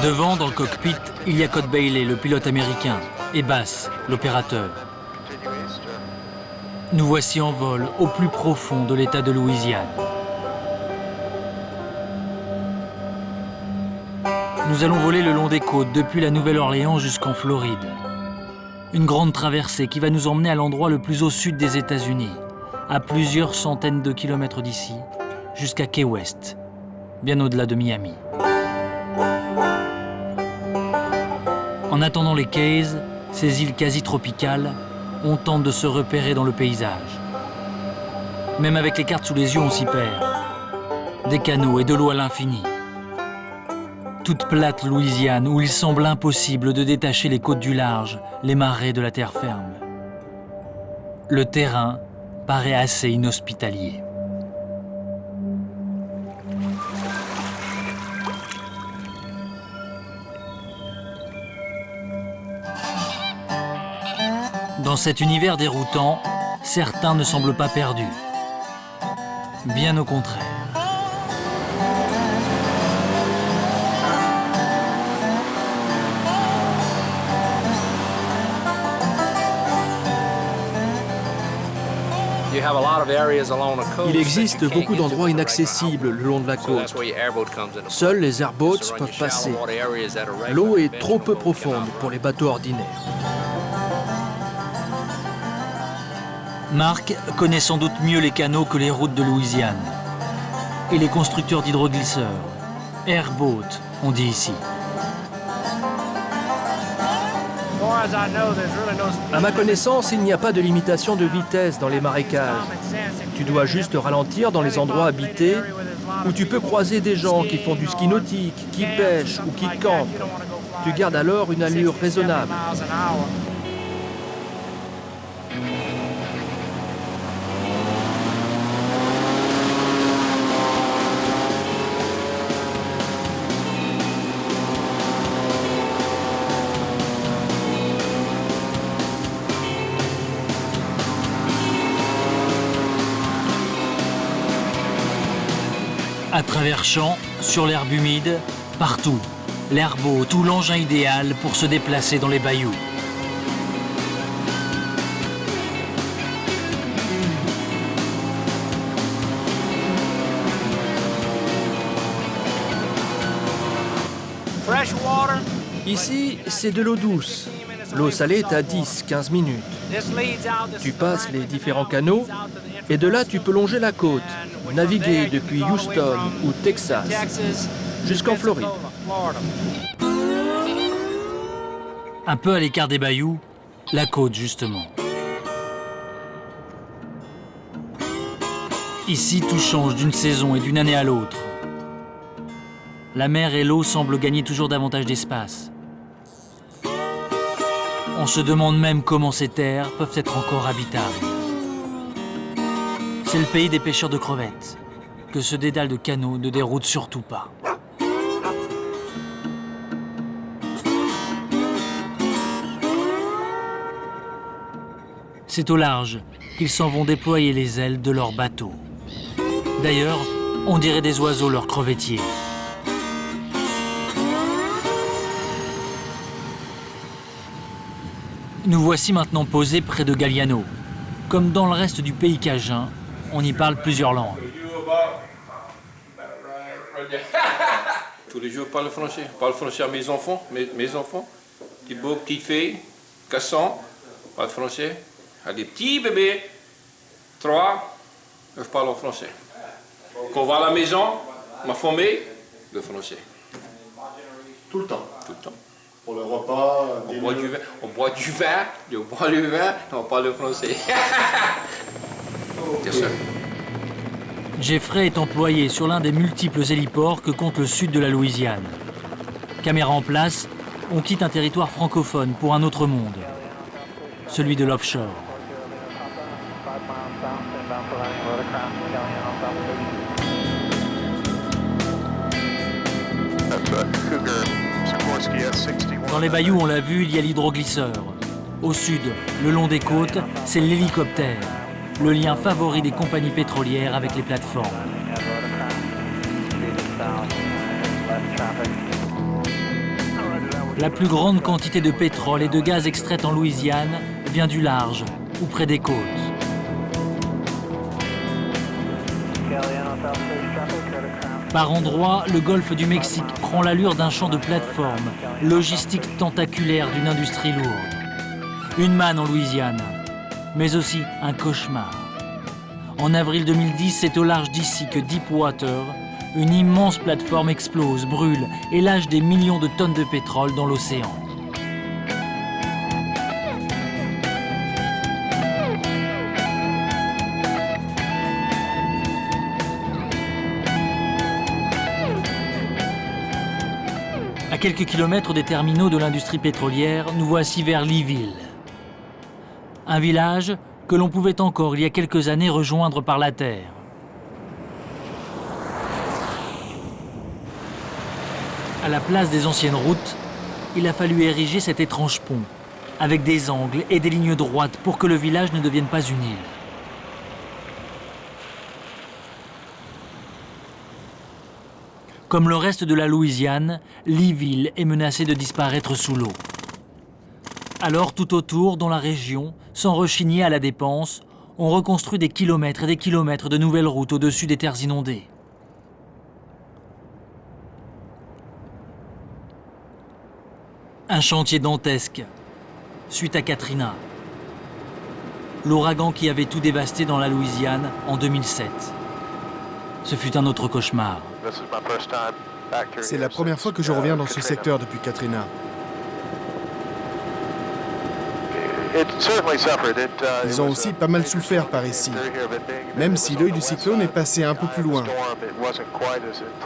Devant, dans le cockpit, il y a Code Bailey, le pilote américain, et Bass, l'opérateur. Nous voici en vol au plus profond de l'État de Louisiane. Nous allons voler le long des côtes, depuis la Nouvelle-Orléans jusqu'en Floride. Une grande traversée qui va nous emmener à l'endroit le plus au sud des États-Unis, à plusieurs centaines de kilomètres d'ici, jusqu'à Key West, bien au-delà de Miami. En attendant les Keys, ces îles quasi-tropicales, on tente de se repérer dans le paysage. Même avec les cartes sous les yeux, on s'y perd. Des canaux et de l'eau à l'infini. Toute plate Louisiane où il semble impossible de détacher les côtes du large, les marais de la terre ferme. Le terrain paraît assez inhospitalier. Dans cet univers déroutant, certains ne semblent pas perdus. Bien au contraire. Il existe beaucoup d'endroits inaccessibles le long de la côte. Seuls les airboats peuvent passer. L'eau est trop peu profonde pour les bateaux ordinaires. Mark connaît sans doute mieux les canaux que les routes de Louisiane. Et les constructeurs d'hydroglisseurs. Airboat, on dit ici. À ma connaissance, il n'y a pas de limitation de vitesse dans les marécages. Tu dois juste ralentir dans les endroits habités où tu peux croiser des gens qui font du ski nautique, qui pêchent ou qui campent. Tu gardes alors une allure raisonnable. À travers champs, sur l'herbe humide, partout, l'airboat, tout l'engin idéal pour se déplacer dans les bayous. Ici, c'est de l'eau douce. L'eau salée est à 10-15 minutes. Tu passes les différents canaux et de là, tu peux longer la côte, naviguer depuis Houston ou Texas jusqu'en Floride. Un peu à l'écart des bayous, la côte justement. Ici, tout change d'une saison et d'une année à l'autre. La mer et l'eau semblent gagner toujours davantage d'espace. On se demande même comment ces terres peuvent être encore habitables. C'est le pays des pêcheurs de crevettes, que ce dédale de canaux ne déroute surtout pas. C'est au large qu'ils s'en vont déployer les ailes de leurs bateaux. D'ailleurs, on dirait des oiseaux leurs crevettiers. Nous voici maintenant posés près de Galliano. Comme dans le reste du pays cajun, on y parle plusieurs langues. Tous les jours, je parle français. Je parle français à mes enfants, Des beaux petites filles, 400, je parle français. À des petits bébés, 3, je parle en français. Quand on va à la maison, ma famille, le français. Tout le temps. Tout le temps. Pour le repas, on boit du vin, on boit le vin, on parle le français. C'est ça. Jeffrey est employé sur l'un des multiples héliports que compte le sud de la Louisiane. Caméra en place, on quitte un territoire francophone pour un autre monde, celui de l'offshore. Dans les bayous, on l'a vu, il y a l'hydroglisseur. Au sud, le long des côtes, c'est l'hélicoptère, le lien favori des compagnies pétrolières avec les plateformes. La plus grande quantité de pétrole et de gaz extraite en Louisiane vient du large ou près des côtes. Par endroits, le golfe du Mexique prend l'allure d'un champ de plateforme, logistique tentaculaire d'une industrie lourde. Une manne en Louisiane, mais aussi un cauchemar. En avril 2010, c'est au large d'ici que Deepwater, une immense plateforme explose, brûle et lâche des millions de tonnes de pétrole dans l'océan. À quelques kilomètres des terminaux de l'industrie pétrolière, nous voici vers Leeville. Un village que l'on pouvait encore, il y a quelques années, rejoindre par la terre. À la place des anciennes routes, il a fallu ériger cet étrange pont, avec des angles et des lignes droites pour que le village ne devienne pas une île. Comme le reste de la Louisiane, Leeville est menacée de disparaître sous l'eau. Alors, tout autour, dans la région, sans rechigner à la dépense, on reconstruit des kilomètres et des kilomètres de nouvelles routes au-dessus des terres inondées. Un chantier dantesque, suite à Katrina, l'ouragan qui avait tout dévasté dans la Louisiane en 2007. Ce fut un autre cauchemar. C'est la première fois que je reviens dans ce secteur depuis Katrina. Ils ont aussi pas mal souffert par ici, même si l'œil du cyclone est passé un peu plus loin.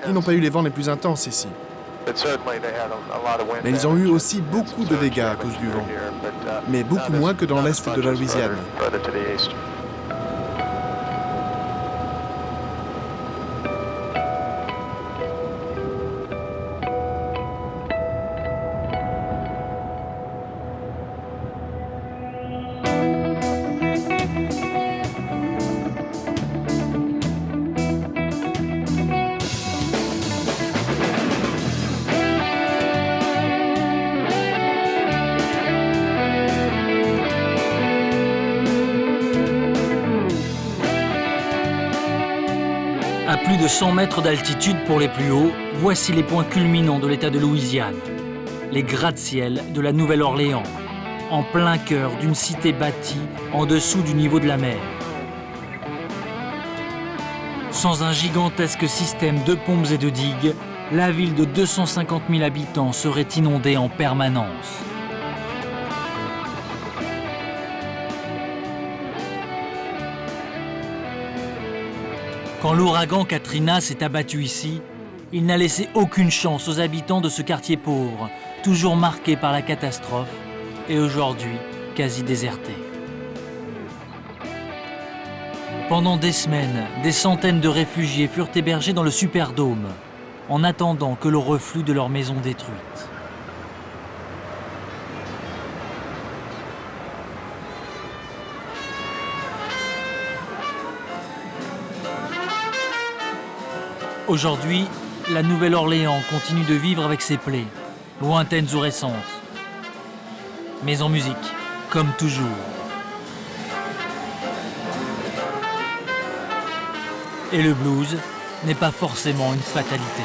Ils n'ont pas eu les vents les plus intenses ici. Mais ils ont eu aussi beaucoup de dégâts à cause du vent, mais beaucoup moins que dans l'est de la Louisiane. À plus de 100 mètres d'altitude pour les plus hauts, voici les points culminants de l'État de Louisiane. Les gratte-ciel de la Nouvelle-Orléans, en plein cœur d'une cité bâtie en dessous du niveau de la mer. Sans un gigantesque système de pompes et de digues, la ville de 250 000 habitants serait inondée en permanence. Quand l'ouragan Katrina s'est abattu ici, il n'a laissé aucune chance aux habitants de ce quartier pauvre, toujours marqué par la catastrophe et aujourd'hui quasi déserté. Pendant des semaines, des centaines de réfugiés furent hébergés dans le Superdome, en attendant que l'eau reflue de leurs maisons détruites. Aujourd'hui, la Nouvelle-Orléans continue de vivre avec ses plaies, lointaines ou récentes. Mais en musique, comme toujours. Et le blues n'est pas forcément une fatalité.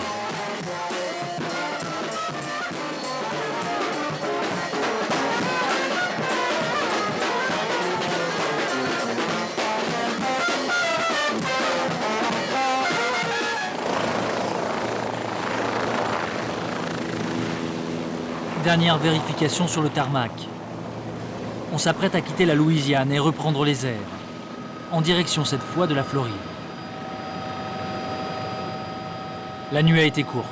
Dernière vérification sur le tarmac. On s'apprête à quitter la Louisiane et reprendre les airs, en direction cette fois de la Floride. La nuit a été courte.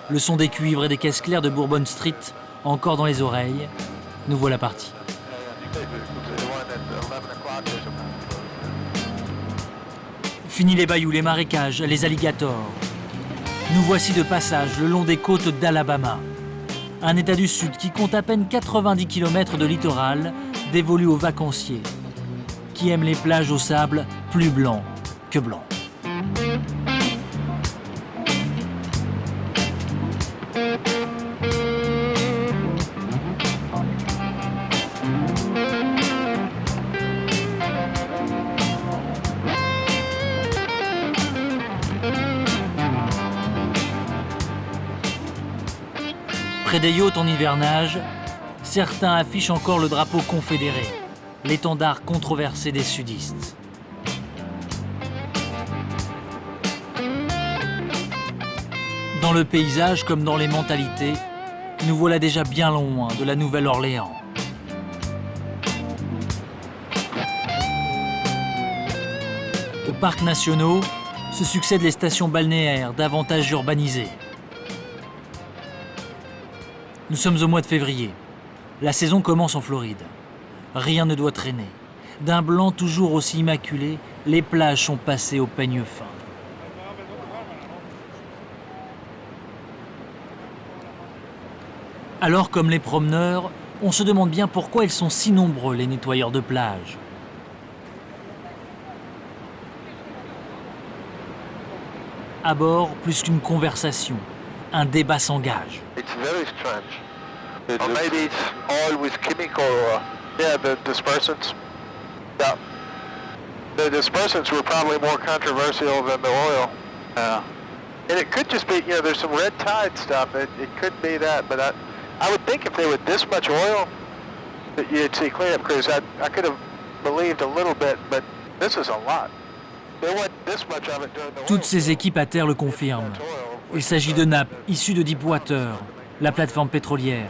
Le son des cuivres et des caisses claires de Bourbon Street, encore dans les oreilles. Nous voilà partis. Fini les bayous, les marécages, les alligators. Nous voici de passage le long des côtes d'Alabama. Un État du Sud qui compte à peine 90 km de littoral dévolu aux vacanciers, qui aiment les plages au sable plus blanc que blanc. Près des yachts en hivernage, certains affichent encore le drapeau confédéré, l'étendard controversé des sudistes. Dans le paysage comme dans les mentalités, nous voilà déjà bien loin de la Nouvelle-Orléans. Aux parcs nationaux se succèdent les stations balnéaires davantage urbanisées. Nous sommes au mois de février. La saison commence en Floride. Rien ne doit traîner. D'un blanc toujours aussi immaculé, les plages sont passées au peigne fin. Alors, comme les promeneurs, on se demande bien pourquoi ils sont si nombreux, les nettoyeurs de plage. À bord, plus qu'une conversation, un débat s'engage. It's very strange. Or maybe it's oil with chemical, yeah, the dispersants. Yeah. The dispersants were probably more controversial than the oil. And it could just be, you know, there's some red tide stuff. It could be that, but I would think if there were this much oil, that you'd see cleanup crews. I could have believed a little bit, but this is a lot. There wasn't this much of it during the oil. Toutes ces équipes à terre le confirment. Il s'agit de nappes issues de Deepwater, la plateforme pétrolière,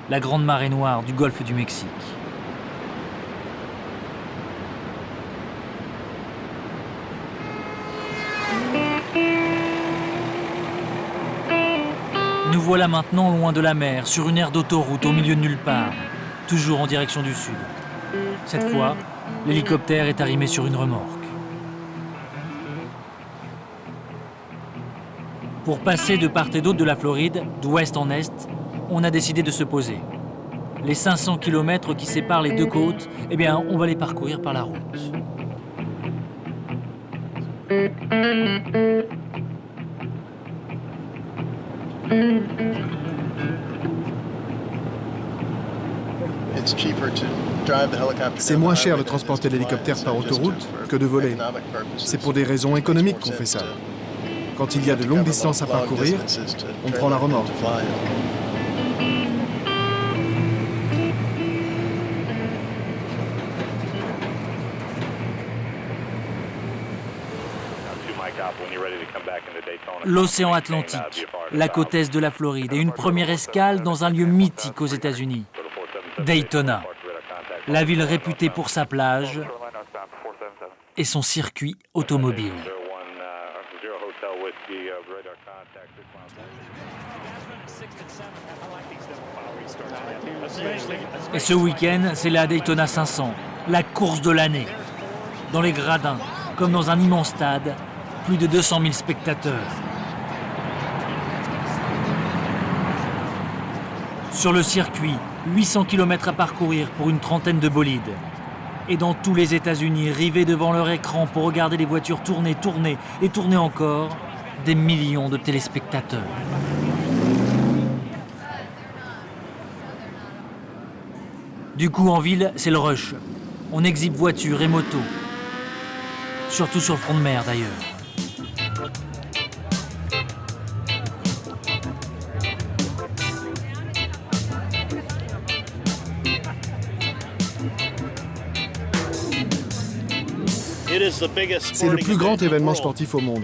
la grande marée noire du golfe du Mexique. Nous voilà maintenant loin de la mer, sur une aire d'autoroute au milieu de nulle part, toujours en direction du sud. Cette fois, l'hélicoptère est arrimé sur une remorque. Pour passer de part et d'autre de la Floride, d'ouest en est, on a décidé de se poser. Les 500 km qui séparent les deux côtes, eh bien, on va les parcourir par la route. C'est moins cher de transporter l'hélicoptère par autoroute que de voler. C'est pour des raisons économiques qu'on fait ça. Quand il y a de longues distances à parcourir, on prend la remorque. L'océan Atlantique, la côte est de la Floride et une première escale dans un lieu mythique aux États-Unis, Daytona, la ville réputée pour sa plage et son circuit automobile. Et ce week-end, c'est la Daytona 500, la course de l'année. Dans les gradins, comme dans un immense stade, plus de 200 000 spectateurs. Sur le circuit, 800 km à parcourir pour une trentaine de bolides. Et dans tous les États-Unis, rivés devant leur écran pour regarder les voitures tourner, tourner et tourner encore, des millions de téléspectateurs. Du coup, en ville, c'est le rush. On exhibe voitures et motos. Surtout sur le front de mer, d'ailleurs. C'est le plus grand événement sportif au monde.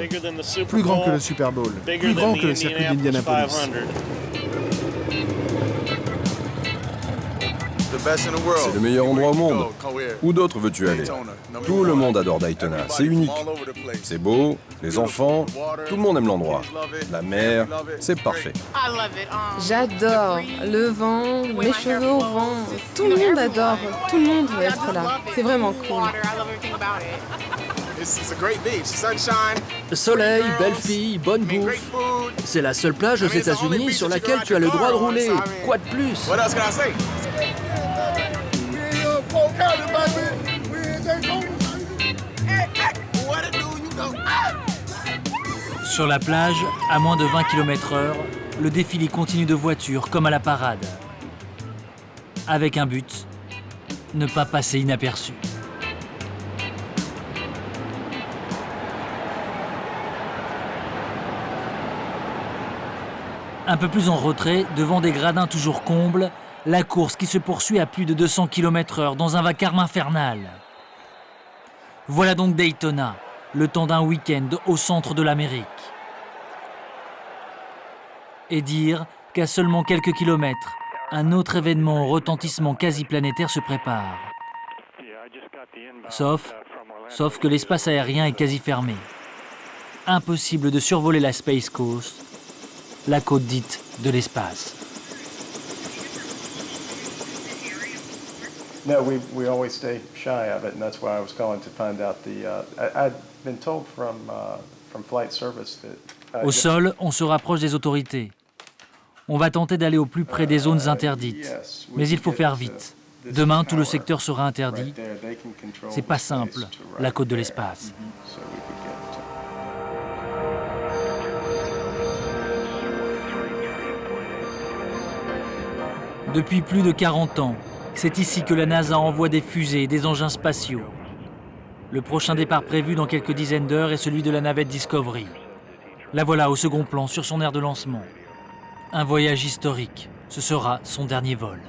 Plus grand que le Super Bowl. Plus grand que le circuit d'Indianapolis. C'est le meilleur endroit au monde. Où d'autre veux-tu aller? Tout le monde adore Daytona, c'est unique. C'est beau, les enfants, tout le monde aime l'endroit. La mer, c'est parfait. J'adore le vent, les cheveux au vent. Tout le monde adore, tout le monde veut être là. C'est vraiment cool. Soleil, belle fille, bonne bouffe. C'est la seule plage aux États-Unis sur laquelle tu as le droit de rouler. Quoi de plus? Sur la plage, à moins de 20 km/h, le défilé continue de voitures comme à la parade. Avec un but, ne pas passer inaperçu. Un peu plus en retrait, devant des gradins toujours combles, la course qui se poursuit à plus de 200 km/h dans un vacarme infernal. Voilà donc Daytona, le temps d'un week-end au centre de l'Amérique. Et dire qu'à seulement quelques kilomètres, un autre événement au retentissement quasi planétaire se prépare. Sauf que l'espace aérien est quasi fermé. Impossible de survoler la Space Coast, la côte dite de l'espace. No, we always stay shy of it, and that's why I was calling to find out I'd been told from flight service that. Au sol, on se rapproche des autorités. On va tenter d'aller au plus près des zones interdites. Mais il faut faire vite. Demain, tout le secteur sera interdit. C'est pas simple, la côte de l'espace. Depuis plus de 40 ans, c'est ici que la NASA envoie des fusées et des engins spatiaux. Le prochain départ prévu dans quelques dizaines d'heures est celui de la navette Discovery. La voilà au second plan sur son aire de lancement. Un voyage historique, ce sera son dernier vol.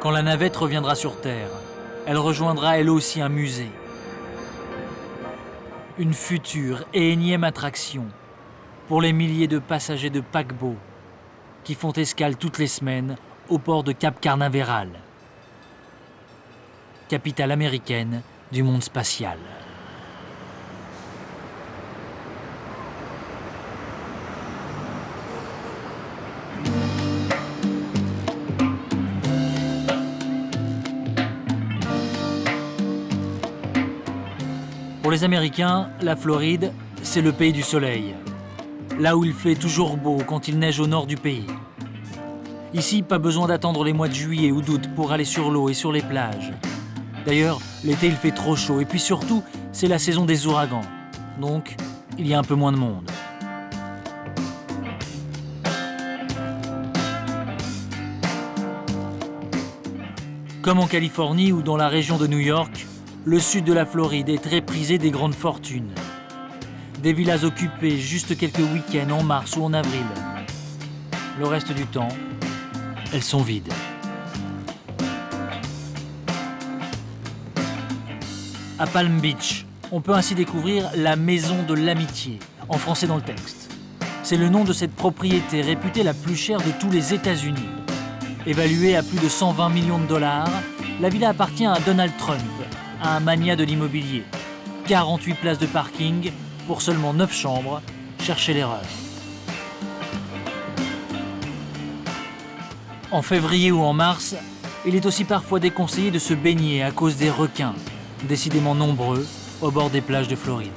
Quand la navette reviendra sur Terre, elle rejoindra elle aussi un musée. Une future et énième attraction pour les milliers de passagers de paquebots qui font escale toutes les semaines au port de Cap Canaveral, capitale américaine du monde spatial. Pour les Américains, la Floride, c'est le pays du soleil. Là où il fait toujours beau quand il neige au nord du pays. Ici, pas besoin d'attendre les mois de juillet ou d'août pour aller sur l'eau et sur les plages. D'ailleurs, l'été, il fait trop chaud. Et puis surtout, c'est la saison des ouragans. Donc, il y a un peu moins de monde. Comme en Californie ou dans la région de New York, le sud de la Floride est très prisé des grandes fortunes. Des villas occupées juste quelques week-ends en mars ou en avril. Le reste du temps, elles sont vides. À Palm Beach, on peut ainsi découvrir la Maison de l'Amitié, en français dans le texte. C'est le nom de cette propriété réputée la plus chère de tous les États-Unis. Évaluée à plus de 120 millions de dollars, la villa appartient à Donald Trump, un mania de l'immobilier. 48 places de parking pour seulement 9 chambres, cherchez l'erreur. En février ou en mars, il est aussi parfois déconseillé de se baigner à cause des requins, décidément nombreux au bord des plages de Floride.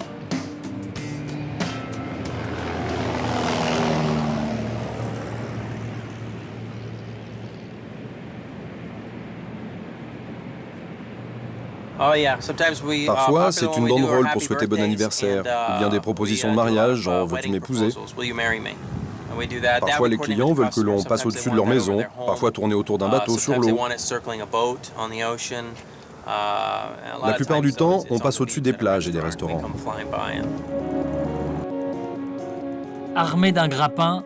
Parfois, c'est une banderole pour souhaiter bon anniversaire, ou bien des propositions de mariage, genre « veux-tu m'épouser ?» Parfois, les clients veulent que l'on passe au-dessus de leur maison, parfois tourner autour d'un bateau sur l'eau. La plupart du temps, on passe au-dessus des plages et des restaurants. Armé d'un grappin,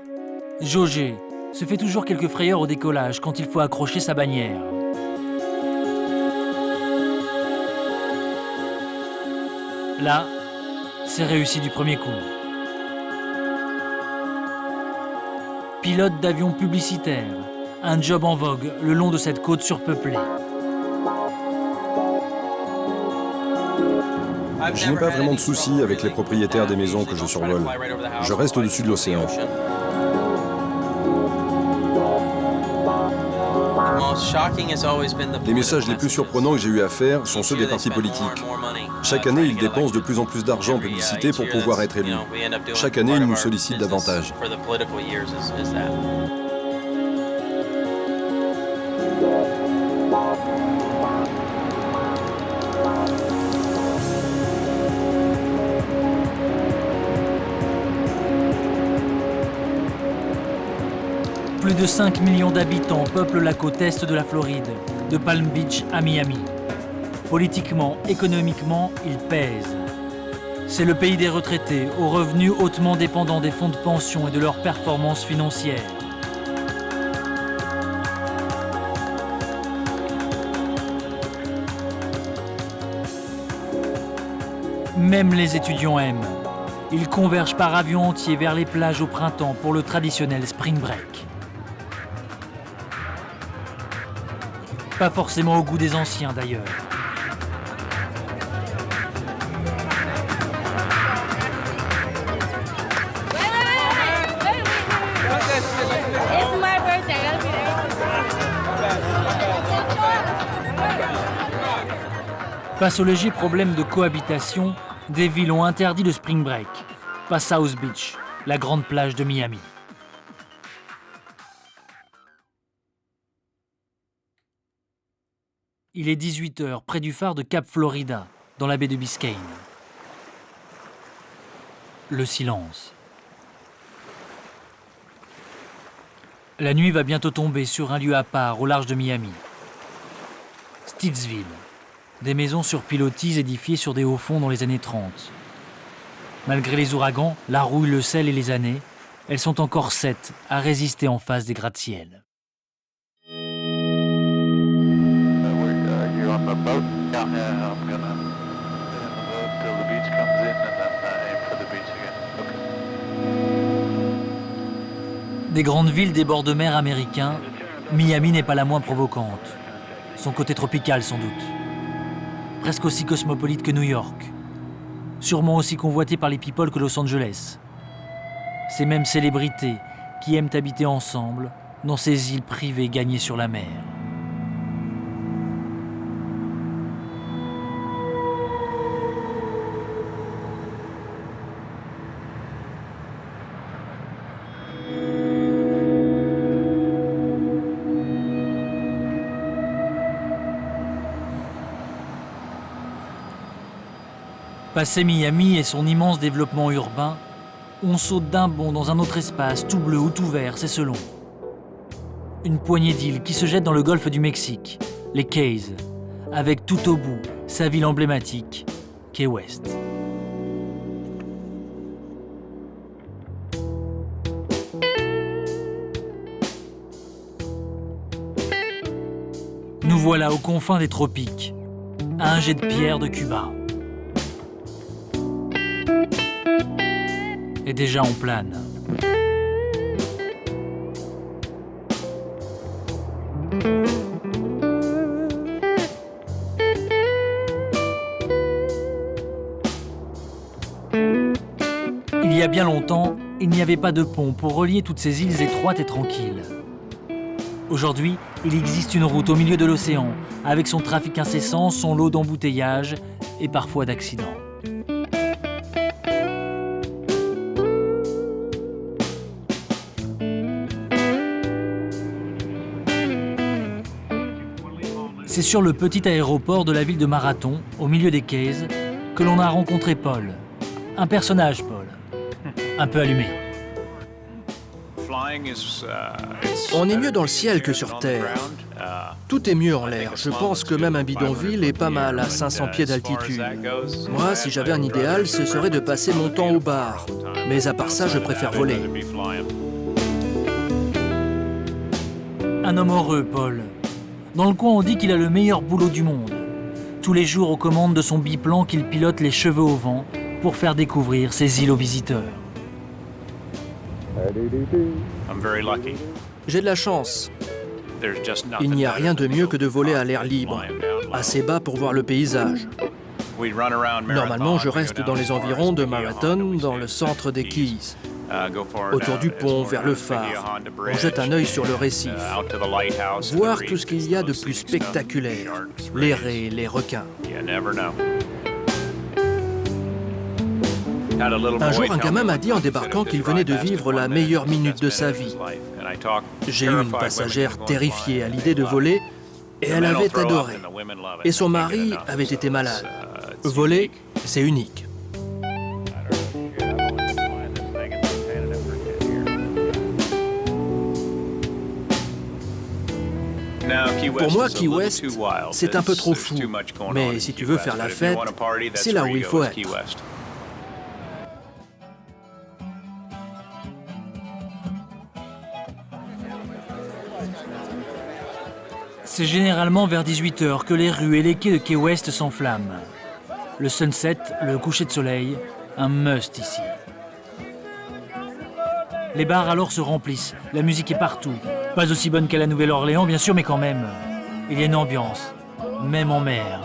Jauger se fait toujours quelques frayeurs au décollage quand il faut accrocher sa bannière. Là, c'est réussi du premier coup. Pilote d'avion publicitaire, un job en vogue le long de cette côte surpeuplée. Je n'ai pas vraiment de soucis avec les propriétaires des maisons que je survole. Je reste au-dessus de l'océan. Les messages les plus surprenants que j'ai eu à faire sont ceux des partis politiques. Chaque année, ils dépensent de plus en plus d'argent en publicité pour pouvoir être élus. Chaque année, ils nous sollicitent davantage. Plus de 5 millions d'habitants peuplent la côte est de la Floride, de Palm Beach à Miami. Politiquement, économiquement, ils pèsent. C'est le pays des retraités, aux revenus hautement dépendants des fonds de pension et de leurs performances financières. Même les étudiants aiment. Ils convergent par avion entier vers les plages au printemps pour le traditionnel spring break. Pas forcément au goût des anciens d'ailleurs. Face au léger problème de cohabitation, des villes ont interdit le spring break. Pas South Beach, la grande plage de Miami. Il est 18h près du phare de Cap Florida, dans la baie de Biscayne. Le silence. La nuit va bientôt tomber sur un lieu à part au large de Miami. Stittsville. Des maisons sur pilotis édifiées sur des hauts fonds dans les années 30. Malgré les ouragans, la rouille, le sel et les années, elles sont encore 7 à résister en face des gratte-ciel. Des grandes villes des bords de mer américains, Miami n'est pas la moins provocante. Son côté tropical sans doute. Presque aussi cosmopolite que New York. Sûrement aussi convoité par les people que Los Angeles. Ces mêmes célébrités qui aiment habiter ensemble dans ces îles privées gagnées sur la mer. Passé Miami et son immense développement urbain, on saute d'un bond dans un autre espace, tout bleu ou tout vert, c'est selon. Une poignée d'îles qui se jettent dans le golfe du Mexique, les Keys, avec tout au bout sa ville emblématique, Key West. Nous voilà aux confins des tropiques, à un jet de pierre de Cuba. Et déjà on plane. Il y a bien longtemps, il n'y avait pas de pont pour relier toutes ces îles étroites et tranquilles. Aujourd'hui, il existe une route au milieu de l'océan, avec son trafic incessant, son lot d'embouteillages et parfois d'accidents. C'est sur le petit aéroport de la ville de Marathon, au milieu des Keys, que l'on a rencontré Paul. Un personnage, Paul. Un peu allumé. On est mieux dans le ciel que sur Terre. Tout est mieux en l'air. Je pense que même un bidonville est pas mal à 500 pieds d'altitude. Moi, si j'avais un idéal, ce serait de passer mon temps au bar. Mais à part ça, je préfère voler. Un homme heureux, Paul. Dans le coin, on dit qu'il a le meilleur boulot du monde. Tous les jours aux commandes de son biplan qu'il pilote les cheveux au vent pour faire découvrir ses îles aux visiteurs. J'ai de la chance. Il n'y a rien de mieux que de voler à l'air libre, assez bas pour voir le paysage. Normalement, je reste dans les environs de Marathon, dans le centre des Keys. Autour du pont, vers le phare, on jette un œil sur le récif. Voir tout ce qu'il y a de plus spectaculaire, les raies, les requins. Un jour, un gamin m'a dit en débarquant qu'il venait de vivre la meilleure minute de sa vie. J'ai eu une passagère terrifiée à l'idée de voler et elle avait adoré. Et son mari avait été malade. Voler, c'est unique. Pour moi, Key West, c'est un peu trop fou. Mais si tu veux faire la fête, c'est là où il faut être. C'est généralement vers 18 h que les rues et les quais de Key West s'enflamment. Le sunset, le coucher de soleil, un must ici. Les bars alors se remplissent, la musique est partout. Pas aussi bonne qu'à la Nouvelle-Orléans bien sûr, mais quand même, il y a une ambiance, même en mer.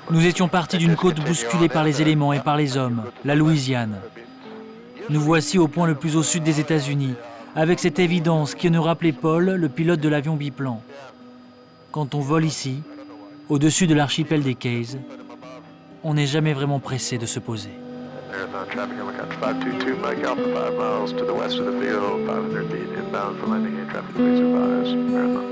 Nous étions partis d'une côte bousculée par les éléments et par les hommes, la Louisiane. Nous voici au point le plus au sud des États-Unis, avec cette évidence qui nous rappelait Paul, le pilote de l'avion biplan. Quand on vole ici, au-dessus de l'archipel des Keys, on n'est jamais vraiment pressé de se poser. Marathon traffic, helicopter 522, Mike Alpha 5 miles to the west of the field, 500 feet inbound for landing, air traffic please advise, Marathon